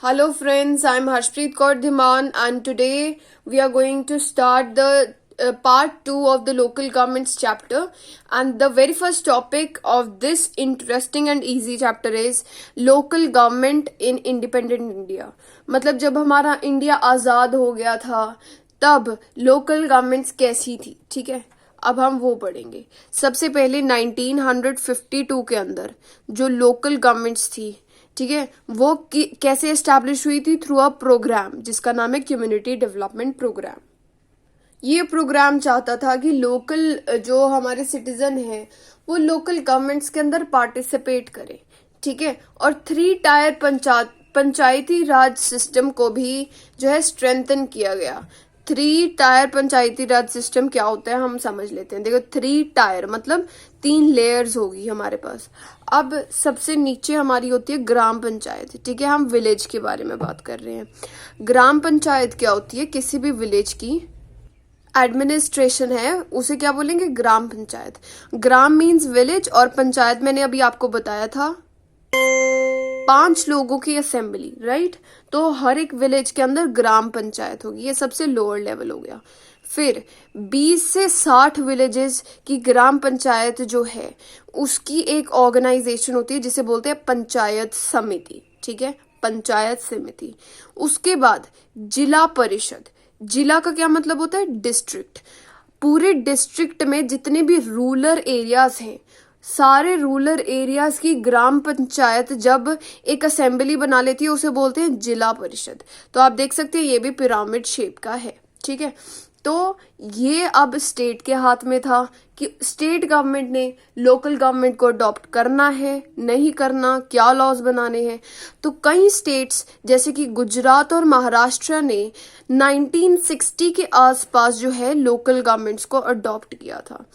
Hello friends, I'm Harshpreet Kaur Dhiman and today we are going to start the part 2 of the local governments chapter, and the very first topic of this interesting and easy chapter is local government in independent India. मतलब जब हमारा India आज़ाद हो गया था तब local governments कैसी थी, ठीक है। अब हम वो पढ़ेंगे। सबसे पहले 1952 के अंदर जो लोकल गवर्नमेंट्स थी, ठीक है, वो कैसे एस्टैब्लिश हुई थी? थ्रू अ प्रोग्राम जिसका नाम है कम्युनिटी डेवलपमेंट प्रोग्राम। ये प्रोग्राम चाहता था कि लोकल जो हमारे सिटीजन हैं वो लोकल गवर्नमेंट्स के अंदर पार्टिसिपेट करें, ठीक है। और 3 टायर पंचायती राज सिस्टम को भी जो है स्ट्रेंथन किया गया। 3 टायर पंचायती राज सिस्टम क्या होता है हम समझ लेते हैं। देखो 3 टायर मतलब 3 लेयर्स होगी हमारे पास। अब सबसे नीचे हमारी होती है ग्राम पंचायत, ठीक है। हम विलेज के बारे में बात कर रहे हैं। ग्राम पंचायत क्या होती है? किसी भी विलेज की एडमिनिस्ट्रेशन है उसे क्या बोलेंगे? ग्राम पंचायत। ग्राम मीन्स विलेज और पंचायत मैंने अभी आपको बताया था 5 लोगों की असेंबली, राइट। तो हर एक विलेज के अंदर ग्राम पंचायत होगी। ये सबसे लोअर लेवल हो गया। फिर 20 से 60 विलेजेस की ग्राम पंचायत जो है उसकी एक ऑर्गेनाइजेशन होती है जिसे बोलते हैं पंचायत समिति, ठीक है, पंचायत समिति। उसके बाद जिला परिषद। जिला का क्या मतलब होता है? डिस्ट्रिक्ट। पूरे डिस्ट्रिक्ट में जितने भी रूरल एरियाज हैं सारे रूरल एरियाज की ग्राम पंचायत जब एक असेंबली बना लेती है उसे बोलते हैं जिला परिषद। तो आप देख सकते हैं ये भी पिरामिड शेप का है, ठीक है। तो ये अब स्टेट के हाथ में था कि स्टेट गवर्नमेंट ने लोकल गवर्नमेंट को अडॉप्ट करना है नहीं करना, क्या लॉज बनाने हैं। तो कई स्टेट्स जैसे कि गुजरात और महाराष्ट्र ने 1960 के आसपास जो है लोकल गवर्नमेंट्स को अडॉप्ट किया था।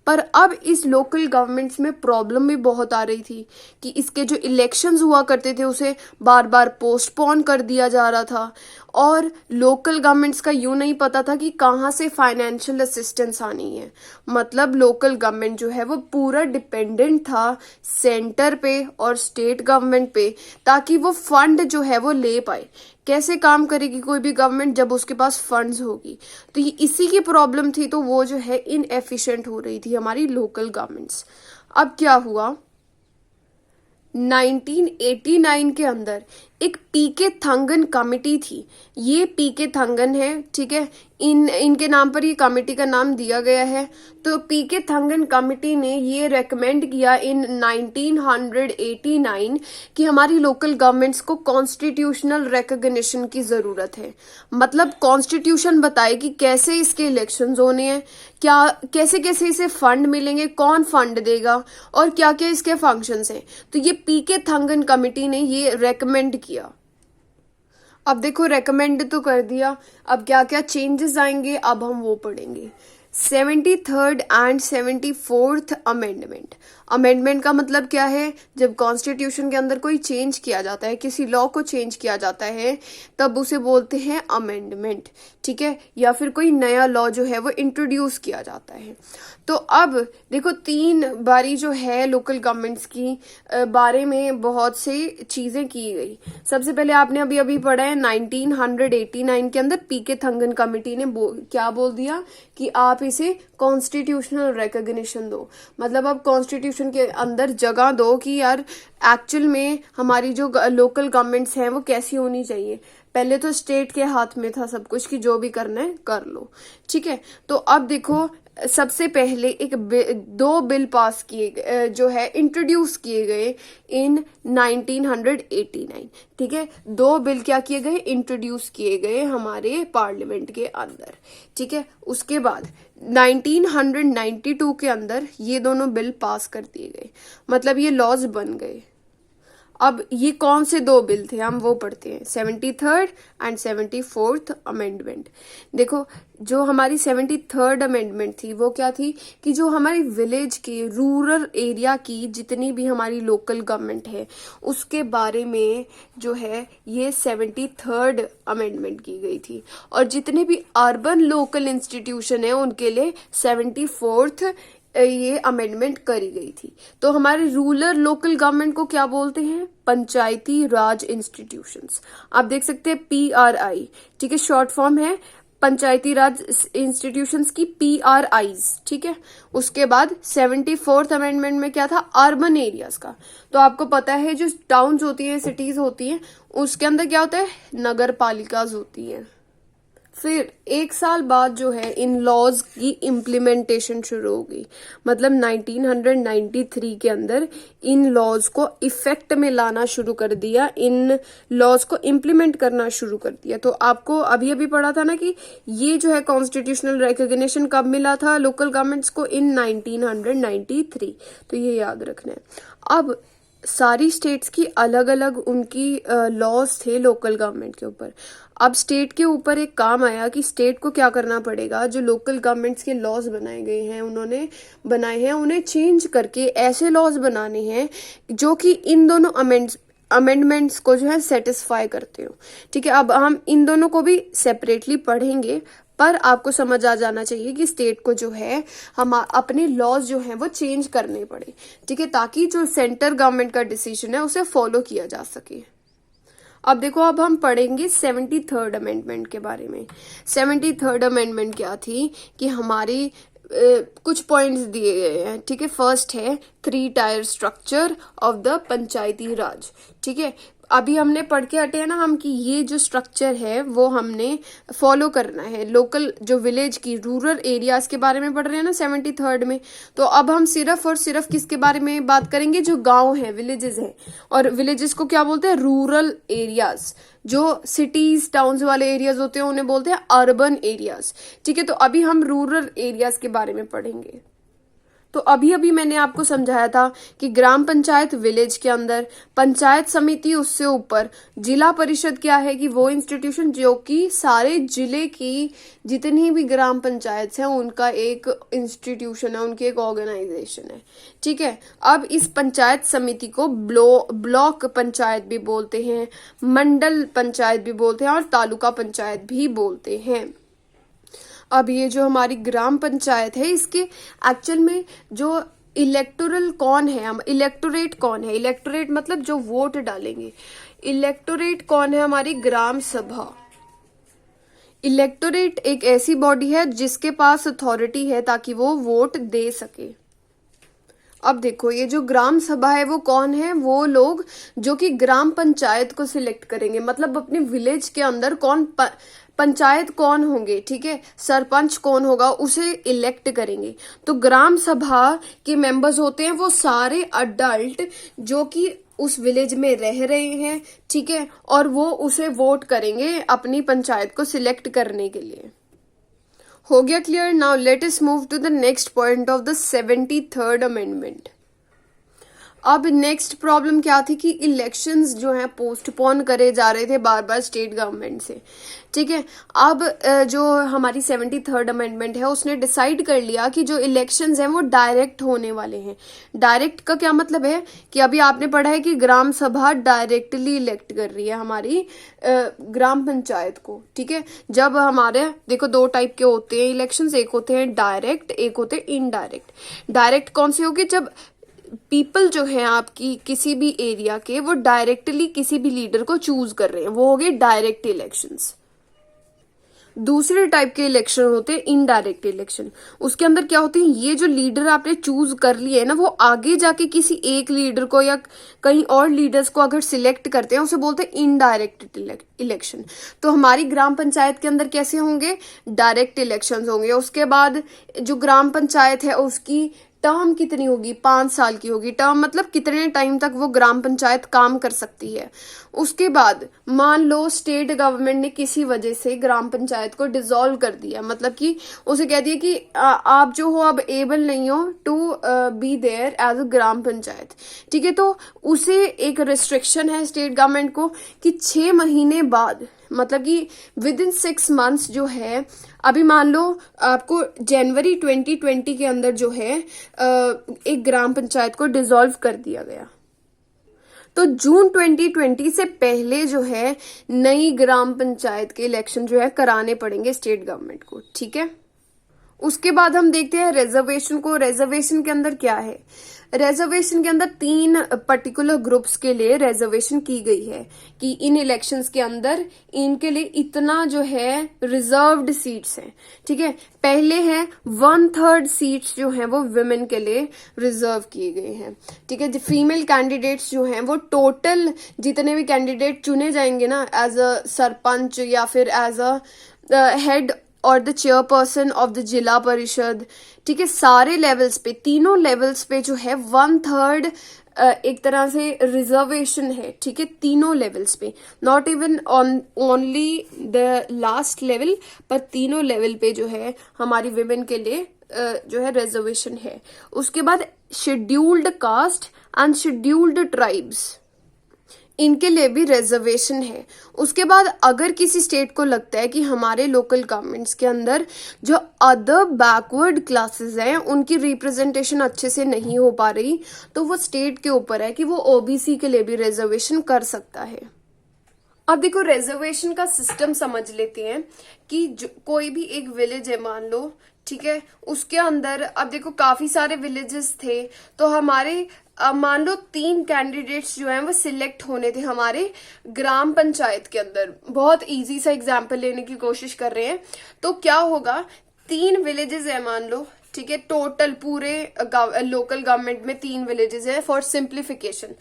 पर अब इस लोकल गवर्नमेंट्स में प्रॉब्लम भी बहुत आ रही थी कि इसके जो इलेक्शंस हुआ करते थे उसे बार बार पोस्टपोन कर दिया जा रहा था और लोकल गवर्नमेंट्स का यूं नहीं पता था कि कहाँ से फाइनेंशियल असिस्टेंस आनी है। मतलब लोकल गवर्नमेंट जो है वो पूरा डिपेंडेंट था सेंटर पे और स्टेट गवर्नमेंट पे ताकि वो फंड जो है वो ले पाए। कैसे काम करेगी कोई भी गवर्नमेंट जब उसके पास फंड्स होगी? तो ये इसी की प्रॉब्लम थी। तो वो जो है इनएफिशिएंट हो रही थी हमारी लोकल गवर्नमेंट्स। अब क्या हुआ? 1989 के अंदर एक पीके थंगन कमेटी थी। ये पीके थंगन है, ठीक है, इनके नाम पर ये कमेटी का नाम दिया गया है। तो पीके थंगन कमेटी ने ये रेकमेंड किया इन 1989 कि हमारी लोकल गवर्नमेंट्स को कॉन्स्टिट्यूशनल रिकॉग्निशन की जरूरत है। मतलब कॉन्स्टिट्यूशन बताए कि कैसे इसके इलेक्शंस होने हैं, क्या कैसे कैसे इसे फंड मिलेंगे, कौन फंड देगा और क्या क्या इसके फंक्शंस हैं। तो ये पीके थंगन कमेटी ने ये रेकमेंड किया। अब देखो रेकमेंड तो कर दिया, अब क्या क्या चेंजेस आएंगे अब हम वो पढ़ेंगे। 73rd and 74th amendment. Amendment का मतलब क्या है? जब कॉन्स्टिट्यूशन के अंदर कोई चेंज किया जाता है, किसी लॉ को चेंज किया जाता है तब उसे बोलते हैं अमेंडमेंट, ठीक है, या फिर कोई नया लॉ जो है वो इंट्रोड्यूस किया जाता है। तो अब देखो 3 बारी जो है लोकल गवर्नमेंट्स की बारे में बहुत सी चीजें की गई। सबसे पहले आपने अभी अभी पढ़ा है 1989 के अंदर पीके थंगन कमेटी ने क्या बोल दिया कि आप इसे कॉन्स्टिट्यूशनल रिकॉग्निशन दो। मतलब अब कॉन्स्टिट्यूशन के अंदर जगह दो कि यार एक्चुअल में हमारी जो लोकल गवर्नमेंट्स हैं वो कैसी होनी चाहिए। पहले तो स्टेट के हाथ में था सब कुछ कि जो भी करना है कर लो, ठीक है। तो अब देखो सबसे पहले 2 बिल पास किए जो है इंट्रोड्यूस किए गए इन 1989, ठीक है। 2 बिल क्या किए गए? इंट्रोड्यूस किए गए हमारे पार्लियामेंट के अंदर, ठीक है। उसके बाद 1992 के अंदर ये दोनों बिल पास कर दिए गए, मतलब ये लॉज बन गए। अब ये कौन से 2 बिल थे हम वो पढ़ते हैं। 73rd and 74th amendment. देखो जो हमारी 73rd अमेंडमेंट थी वो क्या थी कि जो हमारी विलेज के रूरल एरिया की जितनी भी हमारी लोकल गवर्नमेंट है उसके बारे में जो है ये 73rd अमेंडमेंट की गई थी। और जितने भी अर्बन लोकल इंस्टीट्यूशन है उनके लिए 74th ये अमेंडमेंट करी गई थी। तो हमारे रूरल लोकल गवर्नमेंट को क्या बोलते हैं? पंचायती राज इंस्टीट्यूशंस। आप देख सकते हैं PRI, ठीक है, शॉर्ट फॉर्म है पंचायती राज इंस्टीट्यूशंस की, PRIs, ठीक है। उसके बाद 74th अमेंडमेंट में क्या था? अर्बन एरियाज का। तो आपको पता है जो टाउन्स होती हैं, सिटीज होती हैं, उसके अंदर क्या होता है? नगर पालिकाज होती हैं। फिर 1 साल बाद जो है इन लॉज की इम्प्लीमेंटेशन शुरू होगी, मतलब 1993 के अंदर इन लॉज को इफेक्ट में लाना शुरू कर दिया, इन लॉज को इम्प्लीमेंट करना शुरू कर दिया। तो आपको अभी अभी पढ़ा था ना कि ये जो है कॉन्स्टिट्यूशनल रिकॉग्निशन कब मिला था लोकल गवर्नमेंट्स को? इन 1993। तो ये याद रखना है। अब सारी स्टेट्स की अलग अलग उनकी लॉज थे लोकल गवर्नमेंट के ऊपर। अब स्टेट के ऊपर एक काम आया कि स्टेट को क्या करना पड़ेगा, जो लोकल गवर्नमेंट्स के लॉज बनाए गए हैं, उन्होंने बनाए हैं, उन्हें चेंज करके ऐसे लॉज बनाने हैं जो कि इन दोनों अमेंडमेंट्स को जो है सेटिस्फाई करते हो, ठीक है। अब हम इन दोनों को भी सेपरेटली पढ़ेंगे, पर आपको समझ आ जाना चाहिए कि स्टेट को जो है हम अपने लॉज जो हैं वो चेंज करने पड़े, ठीक है, ताकि जो सेंटर गवर्नमेंट का डिसीजन है उसे फॉलो किया जा सके। अब देखो, अब हम पढ़ेंगे 73rd अमेंडमेंट के बारे में। 73rd अमेंडमेंट क्या थी कि हमारी कुछ पॉइंट्स दिए गए हैं, ठीक है। फर्स्ट है 3 टायर स्ट्रक्चर ऑफ द पंचायती राज, ठीक है। अभी हमने पढ़ के हटे हैं ना हम कि ये जो स्ट्रक्चर है वो हमने फॉलो करना है। लोकल जो विलेज की रूरल एरियाज के बारे में पढ़ रहे हैं ना 73rd में। तो अब हम सिर्फ और सिर्फ किसके बारे में बात करेंगे? जो गांव है, विलेजेस हैं। और विलेजेस को क्या बोलते हैं? Rural areas. जो सिटीज टाउन्स वाले एरियाज होते हैं उन्हें बोलते हैं अर्बन एरियाज, ठीक है। तो अभी हम रूरल एरियाज के बारे में पढ़ेंगे। तो अभी अभी मैंने आपको समझाया था कि ग्राम पंचायत विलेज के अंदर, पंचायत समिति उससे ऊपर, जिला परिषद क्या है कि वो इंस्टीट्यूशन जो कि सारे जिले की जितनी भी ग्राम पंचायत हैं उनका एक इंस्टीट्यूशन है, उनकी एक ऑर्गेनाइजेशन है, ठीक है। अब इस पंचायत समिति को ब्लॉक पंचायत भी बोलते हैं, मंडल पंचायत भी बोलते हैं और तालुका पंचायत भी बोलते हैं। अब ये जो हमारी ग्राम पंचायत है, इसके एक्चुअल में जो इलेक्टोरल कौन है, हम इलेक्टोरेट कौन है? इलेक्टोरेट मतलब जो वोट डालेंगे। इलेक्टोरेट कौन है? हमारी ग्राम सभा। इलेक्टोरेट एक ऐसी बॉडी है जिसके पास अथॉरिटी है ताकि वो वोट दे सके। अब देखो, ये जो ग्राम सभा है वो कौन है? वो लोग जो कि ग्राम पंचायत को सिलेक्ट करेंगे, मतलब अपने विलेज के अंदर कौन पंचायत कौन होंगे, ठीक है, सरपंच कौन होगा, उसे इलेक्ट करेंगे। तो ग्राम सभा के मेंबर्स होते हैं वो सारे अडल्ट जो कि उस विलेज में रह रहे हैं, ठीक है, और वो उसे वोट करेंगे अपनी पंचायत को सिलेक्ट करने के लिए। हो गया clear? Now let us move to the next point of the 73rd amendment. अब नेक्स्ट प्रॉब्लम क्या थी कि इलेक्शंस जो हैं पोस्टपोन करे जा रहे थे बार बार स्टेट गवर्नमेंट से, ठीक है। अब जो हमारी 73rd अमेंडमेंट है उसने डिसाइड कर लिया कि जो इलेक्शंस हैं वो डायरेक्ट होने वाले हैं। डायरेक्ट का क्या मतलब है कि अभी आपने पढ़ा है कि ग्राम सभा डायरेक्टली इलेक्ट कर रही है हमारी ग्राम पंचायत को, ठीक है। जब हमारे देखो 2 टाइप के होते हैं इलेक्शंस, एक होते हैं डायरेक्ट, एक होते हैं इनडायरेक्ट। डायरेक्ट कौन सी होगी? जब पीपल जो है आपकी किसी भी एरिया के वो डायरेक्टली किसी भी लीडर को चूज कर रहे हैं, वो हो गए डायरेक्ट इलेक्शंस। दूसरे टाइप के इलेक्शन होते हैं इनडायरेक्ट इलेक्शन। उसके अंदर क्या होते हैं, ये जो लीडर आपने चूज कर लिए है ना, वो आगे जाके किसी एक लीडर को या कहीं और लीडर्स को अगर सिलेक्ट करते हैं उसे बोलते हैं इनडायरेक्ट इलेक्शन। तो हमारी ग्राम पंचायत के अंदर कैसे होंगे? डायरेक्ट इलेक्शंस होंगे। उसके बाद जो ग्राम पंचायत है उसकी टर्म कितनी होगी? 5 साल की होगी। टर्म मतलब कितने टाइम तक वो ग्राम पंचायत काम कर सकती है। उसके बाद मान लो स्टेट गवर्नमेंट ने किसी वजह से ग्राम पंचायत को डिसॉल्व कर दिया, मतलब कि उसे कह दिया कि आप जो हो अब एबल नहीं हो to be there as a gram panchayat, ठीक है। तो उसे एक रिस्ट्रिक्शन है स्टेट गवर्नमेंट को कि 6 महीने बाद, मतलब कि विद इन 6 मंथ्स जो है, अभी मान लो आपको जनवरी 2020 के अंदर जो है एक ग्राम पंचायत को डिसॉल्व कर दिया गया, तो जून 2020 से पहले जो है नई ग्राम पंचायत के इलेक्शन जो है कराने पड़ेंगे स्टेट गवर्नमेंट को, ठीक है। उसके बाद हम देखते हैं रिजर्वेशन को। रिजर्वेशन के अंदर क्या है? रिजर्वेशन के अंदर 3 पर्टिकुलर ग्रुप्स के लिए रिजर्वेशन की गई है कि इन इलेक्शंस के अंदर इनके लिए इतना जो है रिजर्व्ड सीट्स हैं। ठीक है, पहले है 1/3 सीट्स जो हैं वो विमेन के लिए रिजर्व किए गए हैं। ठीक है, फीमेल कैंडिडेट्स जो हैं वो टोटल जितने भी कैंडिडेट चुने जाएंगे ना एज अ सरपंच या फिर एज अ हेड और द चेयरपर्सन ऑफ द जिला परिषद, ठीक है, सारे लेवल्स पे, तीनों लेवल्स पे जो है 1/3 एक तरह से रिजर्वेशन है। ठीक है, तीनों लेवल्स पे, not even on only the last level, पर तीनों लेवल पे जो है हमारी विमेन के लिए जो है रिजर्वेशन है। उसके बाद scheduled caste and scheduled tribes, इनके लिए भी रिजर्वेशन है। उसके बाद अगर किसी स्टेट को लगता है कि हमारे लोकल गवर्नमेंट्स के अंदर जो अदर बैकवर्ड क्लासेस हैं उनकी रिप्रेजेंटेशन अच्छे से नहीं हो पा रही, तो वो स्टेट के ऊपर है कि वो ओबीसी के लिए भी रिजर्वेशन कर सकता है। अब देखो, रिजर्वेशन का सिस्टम समझ लेते हैं कि कोई भी एक विलेज है मान लो, ठीक है, उसके अंदर अब देखो काफी सारे विलेजेस थे, तो हमारे मान लो 3 कैंडिडेट्स जो हैं वो सिलेक्ट होने थे हमारे ग्राम पंचायत के अंदर। बहुत इजी सा एग्जांपल लेने की कोशिश कर रहे हैं, तो क्या होगा, 3 विलेजेस है मान लो, ठीक है, टोटल पूरे लोकल गवर्नमेंट में 3 विलेजेस है फॉर सिंप्लीफिकेशन।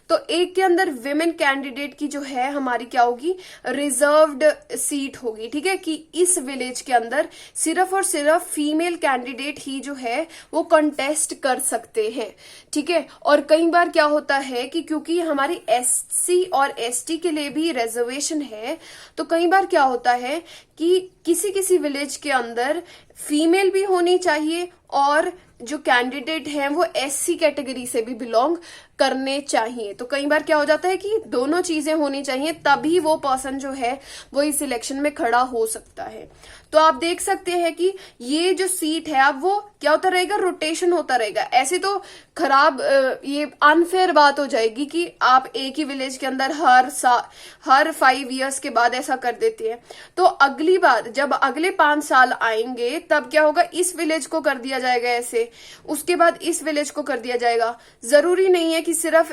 तो एक के अंदर विमेन कैंडिडेट की जो है हमारी क्या होगी, रिजर्व्ड सीट होगी। ठीक है, कि इस विलेज के अंदर सिर्फ और सिर्फ फीमेल कैंडिडेट ही जो है वो कंटेस्ट कर सकते हैं। ठीक है, और कई बार क्या होता है कि क्योंकि हमारी एससी और एसटी के लिए भी रिजर्वेशन है, तो कई बार क्या होता है कि किसी किसी विलेज के अंदर फीमेल भी होनी चाहिए और जो कैंडिडेट हैं वो एससी कैटेगरी से भी बिलोंग करने चाहिए। तो कई बार क्या हो जाता है कि दोनों चीजें होनी चाहिए, तभी वो पर्सन जो है वो इस इलेक्शन में खड़ा हो सकता है। तो आप देख सकते हैं कि ये जो सीट है अब वो क्या होता रहेगा, रोटेशन होता रहेगा। ऐसे तो खराब, ये अनफेयर बात हो जाएगी कि आप एक ही विलेज के अंदर हर 5 इयर्स के बाद ऐसा कर देते हैं। तो अगली बार जब अगले 5 साल आएंगे तब क्या होगा, इस विलेज को कर दिया जाएगा ऐसे, उसके बाद इस विलेज को कर दिया जाएगा। जरूरी नहीं है कि सिर्फ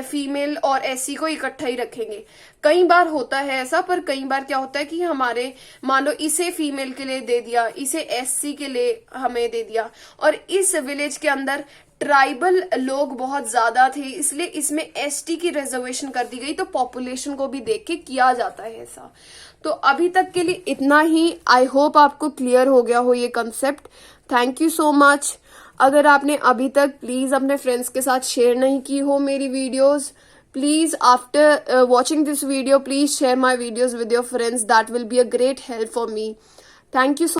फीमेल और एससी को इकट्ठा ही रखेंगे। कई बार होता है ऐसा, पर कई बार क्या होता है कि हमारे मान लो इसे फीमेल के लिए दे दिया, इसे एससी के लिए हमें दे दिया, और इस विलेज के अंदर ट्राइबल लोग बहुत ज्यादा थे इसलिए इसमें एसटी की रिजर्वेशन कर दी गई। तो पॉपुलेशन को भी देख के किया जाता है ऐसा। तो अभी तक के लिए इतना ही। आई होप आपको क्लियर हो गया हो ये concept. Thank you so much. अगर आपने अभी तक प्लीज अपने फ्रेंड्स के साथ शेयर नहीं की हो मेरी videos, please after watching this video please share my videos with your friends. That will be a great help for me. Thank you so